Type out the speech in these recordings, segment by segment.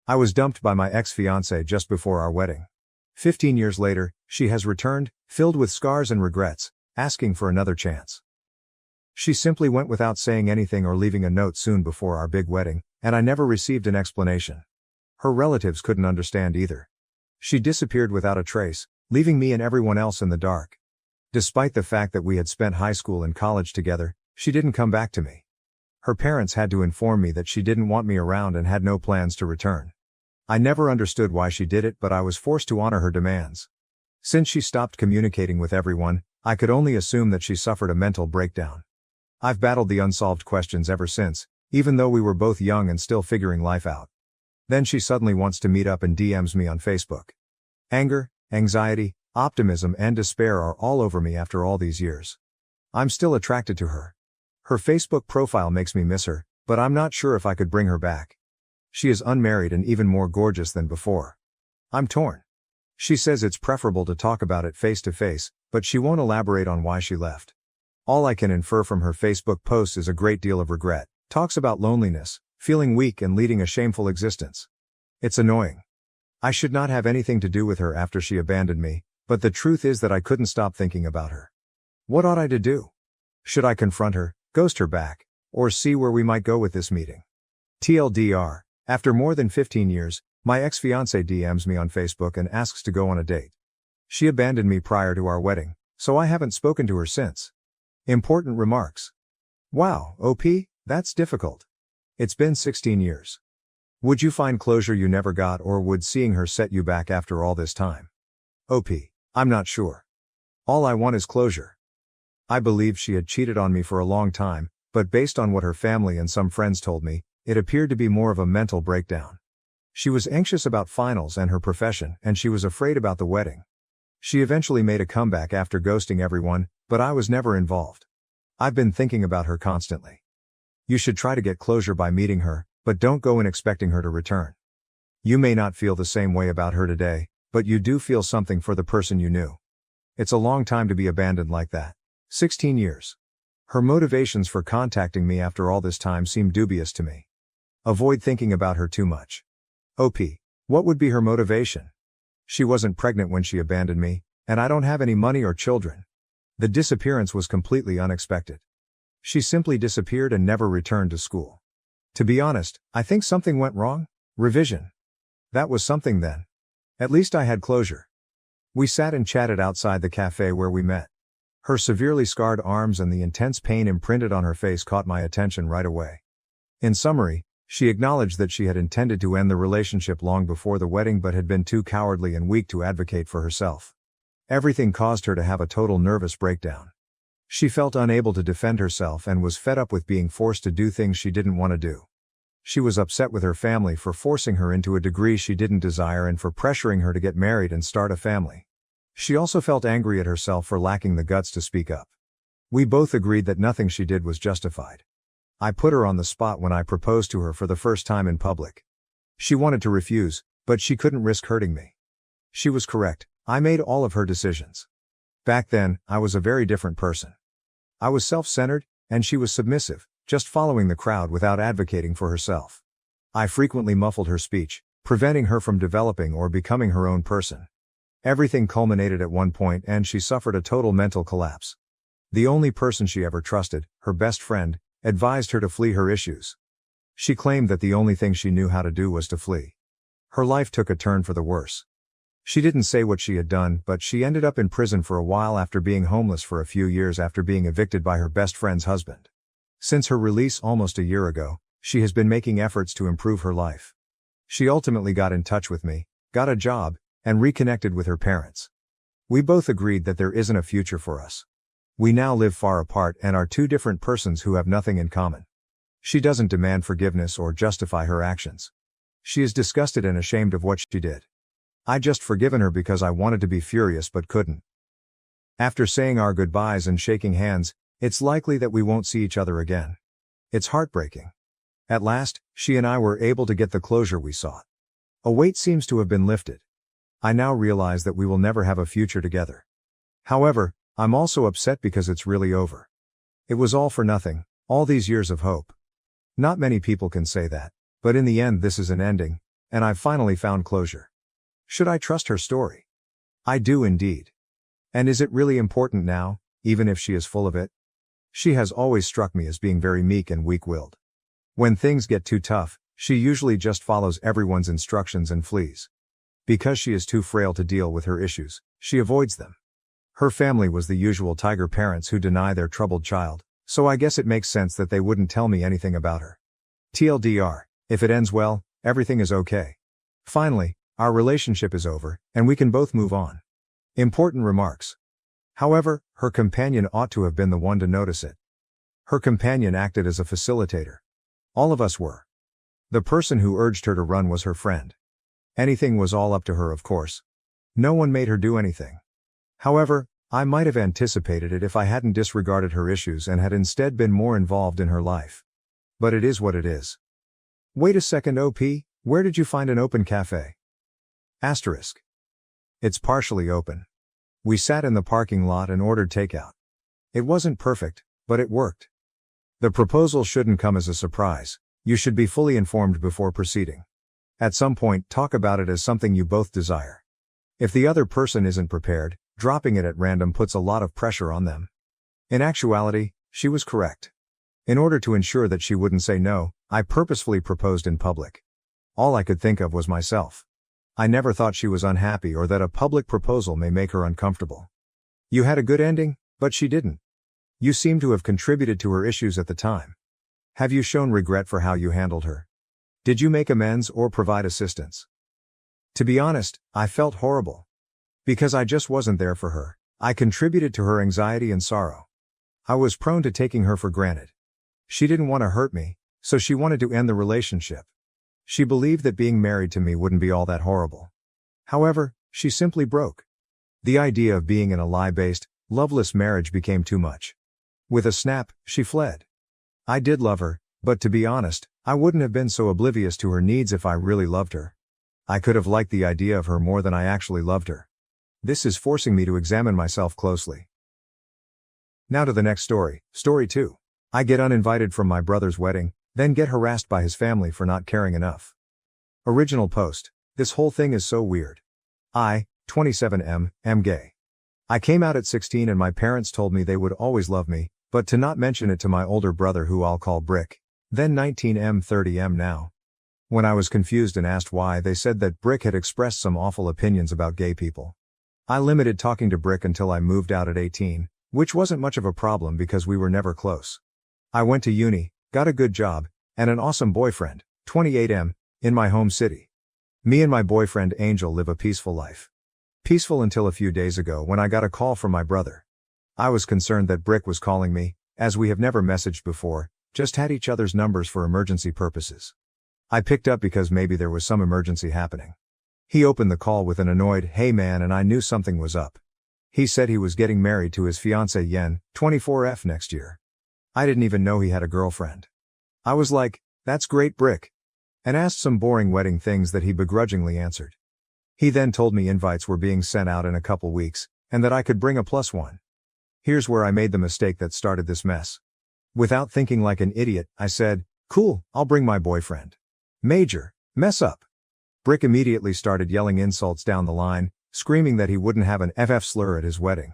I was dumped by my ex-fiancée just before our wedding. 15 years later, she has returned, filled with scars and regrets, asking for another chance. She simply went without saying anything or leaving a note soon before our big wedding, and I never received an explanation. Her relatives couldn't understand either. She disappeared without a trace, leaving me and everyone else in the dark. Despite the fact that we had spent high school and college together, she didn't come back to me. Her parents had to inform me that she didn't want me around and had no plans to return. I never understood why she did it, but I was forced to honor her demands. Since she stopped communicating with everyone, I could only assume that she suffered a mental breakdown. I've battled the unsolved questions ever since, even though we were both young and still figuring life out. Then she suddenly wants to meet up and DMs me on Facebook. Anger, anxiety, optimism and despair are all over me after all these years. I'm still attracted to her. Her Facebook profile makes me miss her, but I'm not sure if I could bring her back. She is unmarried and even more gorgeous than before. I'm torn. She says it's preferable to talk about it face to face, but she won't elaborate on why she left. All I can infer from her Facebook posts is a great deal of regret, talks about loneliness, feeling weak and leading a shameful existence. It's annoying. I should not have anything to do with her after she abandoned me, but the truth is that I couldn't stop thinking about her. What ought I to do? Should I confront her, ghost her back, or see where we might go with this meeting? TLDR. After more than 15 years, my ex-fiancée DMs me on Facebook and asks to go on a date. She abandoned me prior to our wedding, so I haven't spoken to her since. Important remarks. Wow, OP, that's difficult. It's been 16 years. Would you find closure you never got, or would seeing her set you back after all this time? OP, I'm not sure. All I want is closure. I believed she had cheated on me for a long time, but based on what her family and some friends told me, it appeared to be more of a mental breakdown. She was anxious about finals and her profession, and she was afraid about the wedding. She eventually made a comeback after ghosting everyone, but I was never involved. I've been thinking about her constantly. You should try to get closure by meeting her, but don't go in expecting her to return. You may not feel the same way about her today, but you do feel something for the person you knew. It's a long time to be abandoned like that. 16 years. Her motivations for contacting me after all this time seem dubious to me. Avoid thinking about her too much. OP. What would be her motivation? She wasn't pregnant when she abandoned me, and I don't have any money or children. The disappearance was completely unexpected. She simply disappeared and never returned to school. To be honest, I think something went wrong. Revision. That was something then. At least I had closure. We sat and chatted outside the cafe where we met. Her severely scarred arms and the intense pain imprinted on her face caught my attention right away. In summary, she acknowledged that she had intended to end the relationship long before the wedding but had been too cowardly and weak to advocate for herself. Everything caused her to have a total nervous breakdown. She felt unable to defend herself and was fed up with being forced to do things she didn't want to do. She was upset with her family for forcing her into a degree she didn't desire and for pressuring her to get married and start a family. She also felt angry at herself for lacking the guts to speak up. We both agreed that nothing she did was justified. I put her on the spot when I proposed to her for the first time in public. She wanted to refuse, but she couldn't risk hurting me. She was correct. I made all of her decisions. Back then, I was a very different person. I was self-centered, and she was submissive, just following the crowd without advocating for herself. I frequently muffled her speech, preventing her from developing or becoming her own person. Everything culminated at one point and she suffered a total mental collapse. The only person she ever trusted, her best friend, advised her to flee her issues. She claimed that the only thing she knew how to do was to flee. Her life took a turn for the worse. She didn't say what she had done, but she ended up in prison for a while after being homeless for a few years after being evicted by her best friend's husband. Since her release almost a year ago, she has been making efforts to improve her life. She ultimately got in touch with me, got a job, and reconnected with her parents. We both agreed that there isn't a future for us. We now live far apart and are two different persons who have nothing in common. She doesn't demand forgiveness or justify her actions. She is disgusted and ashamed of what she did. I just forgiven her because I wanted to be furious but couldn't. After saying our goodbyes and shaking hands, it's likely that we won't see each other again. It's heartbreaking. At last, she and I were able to get the closure we sought. A weight seems to have been lifted. I now realize that we will never have a future together. However, I'm also upset because it's really over. It was all for nothing, all these years of hope. Not many people can say that, but in the end this is an ending, and I've finally found closure. Should I trust her story? I do indeed. And is it really important now, even if she is full of it? She has always struck me as being very meek and weak-willed. When things get too tough, she usually just follows everyone's instructions and flees. Because she is too frail to deal with her issues, she avoids them. Her family was the usual tiger parents who deny their troubled child, so I guess it makes sense that they wouldn't tell me anything about her. TLDR, if it ends well, everything is okay. Finally, our relationship is over, and we can both move on. Important remarks. However, her companion ought to have been the one to notice it. Her companion acted as a facilitator. All of us were. The person who urged her to run was her friend. Anything was all up to her, of course. No one made her do anything. However, I might have anticipated it if I hadn't disregarded her issues and had instead been more involved in her life. But it is what it is. Wait a second, OP, where did you find an open cafe? Asterisk. It's partially open. We sat in the parking lot and ordered takeout. It wasn't perfect, but it worked. The proposal shouldn't come as a surprise. You should be fully informed before proceeding. At some point, talk about it as something you both desire. If the other person isn't prepared, dropping it at random puts a lot of pressure on them. In actuality, she was correct. In order to ensure that she wouldn't say no, I purposefully proposed in public. All I could think of was myself. I never thought she was unhappy or that a public proposal may make her uncomfortable. You had a good ending, but she didn't. You seem to have contributed to her issues at the time. Have you shown regret for how you handled her? Did you make amends or provide assistance? To be honest, I felt horrible. Because I just wasn't there for her, I contributed to her anxiety and sorrow. I was prone to taking her for granted. She didn't want to hurt me, so she wanted to end the relationship. She believed that being married to me wouldn't be all that horrible. However, she simply broke. The idea of being in a lie-based, loveless marriage became too much. With a snap, she fled. I did love her, but to be honest, I wouldn't have been so oblivious to her needs if I really loved her. I could have liked the idea of her more than I actually loved her. This is forcing me to examine myself closely. Now to the next story, story 2. I get uninvited from my brother's wedding, then get harassed by his family for not caring enough. Original post. This whole thing is so weird. I, 27 am gay. I came out at 16 and my parents told me they would always love me, but to not mention it to my older brother who I'll call Brick. Then 19 30 now. When I was confused and asked why, they said that Brick had expressed some awful opinions about gay people. I limited talking to Brick until I moved out at 18, which wasn't much of a problem because we were never close. I went to uni, got a good job, and an awesome boyfriend, 28 in my home city. Me and my boyfriend Angel live a peaceful life. Peaceful until a few days ago when I got a call from my brother. I was concerned that Brick was calling me, as we have never messaged before, just had each other's numbers for emergency purposes. I picked up because maybe there was some emergency happening. He opened the call with an annoyed, "Hey man," and I knew something was up. He said he was getting married to his fiancée Yen, 24 next year. I didn't even know he had a girlfriend. I was like, "That's great, Brick," and asked some boring wedding things that he begrudgingly answered. He then told me invites were being sent out in a couple weeks, and that I could bring a +1. Here's where I made the mistake that started this mess. Without thinking like an idiot, I said, "Cool, I'll bring my boyfriend." Major mess up. Brick immediately started yelling insults down the line, screaming that he wouldn't have an FF slur at his wedding.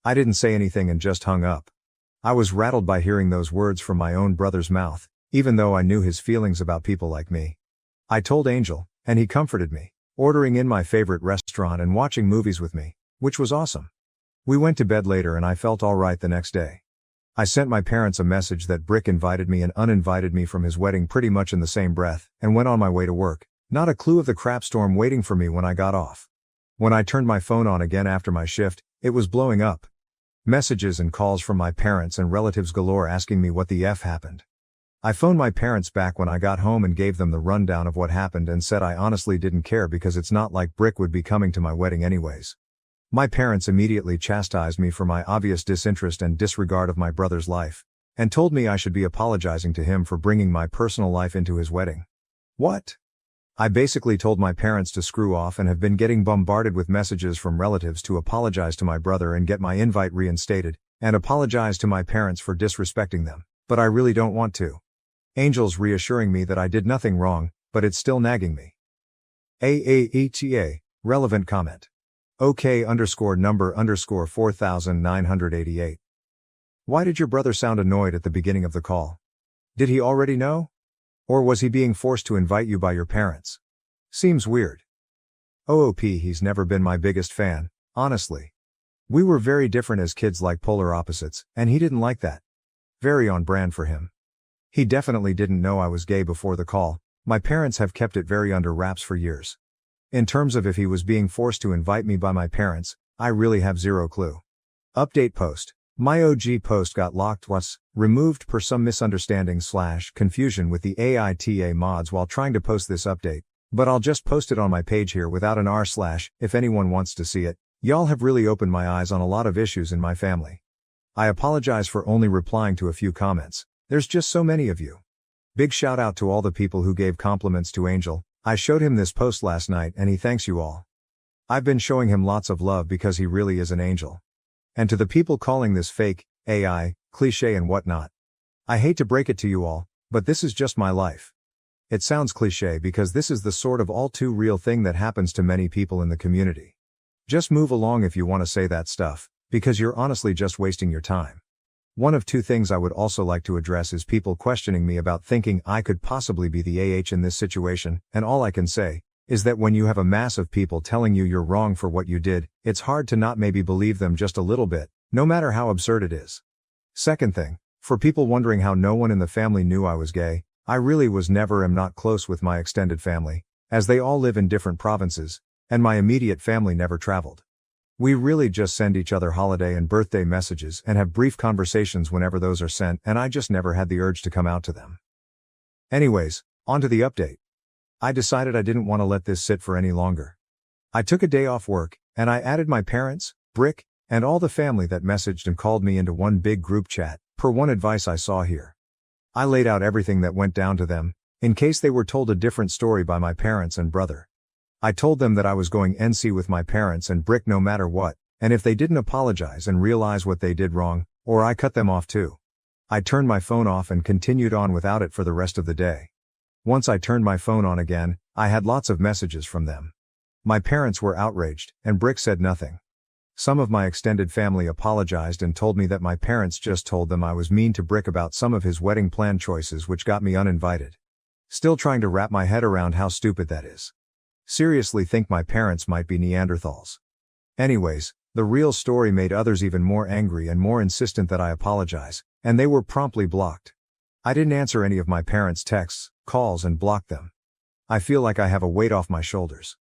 I didn't say anything and just hung up. I was rattled by hearing those words from my own brother's mouth, even though I knew his feelings about people like me. I told Angel, and he comforted me, ordering in my favorite restaurant and watching movies with me, which was awesome. We went to bed later and I felt alright the next day. I sent my parents a message that Brick invited me and uninvited me from his wedding pretty much in the same breath, and went on my way to work, not a clue of the crap storm waiting for me when I got off. When I turned my phone on again after my shift, it was blowing up. Messages and calls from my parents and relatives galore asking me what the F happened. I phoned my parents back when I got home and gave them the rundown of what happened and said I honestly didn't care because it's not like Brick would be coming to my wedding anyways. My parents immediately chastised me for my obvious disinterest and disregard of my brother's life, and told me I should be apologizing to him for bringing my personal life into his wedding. What? I basically told my parents to screw off and have been getting bombarded with messages from relatives to apologize to my brother and get my invite reinstated, and apologize to my parents for disrespecting them, but I really don't want to. Angel's reassuring me that I did nothing wrong, but it's still nagging me. AAETA, relevant comment. OK_number_4988. Why did your brother sound annoyed at the beginning of the call? Did he already know? Or was he being forced to invite you by your parents? Seems weird. OOP, he's never been my biggest fan, honestly. We were very different as kids, like polar opposites, and he didn't like that. Very on brand for him. He definitely didn't know I was gay before the call. My parents have kept it very under wraps for years. In terms of if he was being forced to invite me by my parents, I really have zero clue. Update post. My OG post got locked was removed per some misunderstanding/confusion with the AITA mods while trying to post this update, but I'll just post it on my page here without an r/ if anyone wants to see it. Y'all have really opened my eyes on a lot of issues in my family. I apologize for only replying to a few comments. There's just so many of you. Big shout out to all the people who gave compliments to Angel. I showed him this post last night and he thanks you all. I've been showing him lots of love because he really is an angel. And to the people calling this fake, AI, cliche and whatnot. I hate to break it to you all, but this is just my life. It sounds cliche because this is the sort of all too real thing that happens to many people in the community. Just move along if you want to say that stuff, because you're honestly just wasting your time. One of two things I would also like to address is people questioning me about thinking I could possibly be the AH in this situation, and all I can say is that when you have a mass of people telling you you're wrong for what you did, it's hard to not maybe believe them just a little bit, no matter how absurd it is. Second thing, for people wondering how no one in the family knew I was gay, I really was never am not close with my extended family, as they all live in different provinces, and my immediate family never traveled. We really just send each other holiday and birthday messages and have brief conversations whenever those are sent, and I just never had the urge to come out to them. Anyways, on to the update. I decided I didn't want to let this sit for any longer. I took a day off work, and I added my parents, Brick, and all the family that messaged and called me into one big group chat, per one advice I saw here. I laid out everything that went down to them, in case they were told a different story by my parents and brother. I told them that I was going NC with my parents and Brick no matter what, and if they didn't apologize and realize what they did wrong, or I cut them off too. I turned my phone off and continued on without it for the rest of the day. Once I turned my phone on again, I had lots of messages from them. My parents were outraged, and Brick said nothing. Some of my extended family apologized and told me that my parents just told them I was mean to Brick about some of his wedding plan choices, which got me uninvited. Still trying to wrap my head around how stupid that is. Seriously think my parents might be Neanderthals. Anyways, the real story made others even more angry and more insistent that I apologize, and they were promptly blocked. I didn't answer any of my parents' texts, calls and blocked them. I feel like I have a weight off my shoulders.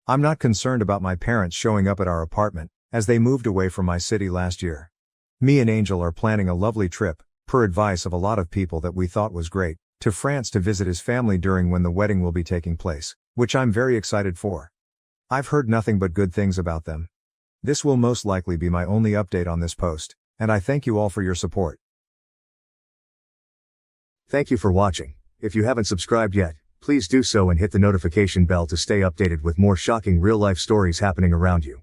I'm not concerned about my parents showing up at our apartment, as they moved away from my city last year. Me and Angel are planning a lovely trip, per advice of a lot of people that we thought was great, to France to visit his family during when the wedding will be taking place, which I'm very excited for. I've heard nothing but good things about them. This will most likely be my only update on this post, and I thank you all for your support. Thank you for watching. If you haven't subscribed yet, please do so and hit the notification bell to stay updated with more shocking real-life stories happening around you.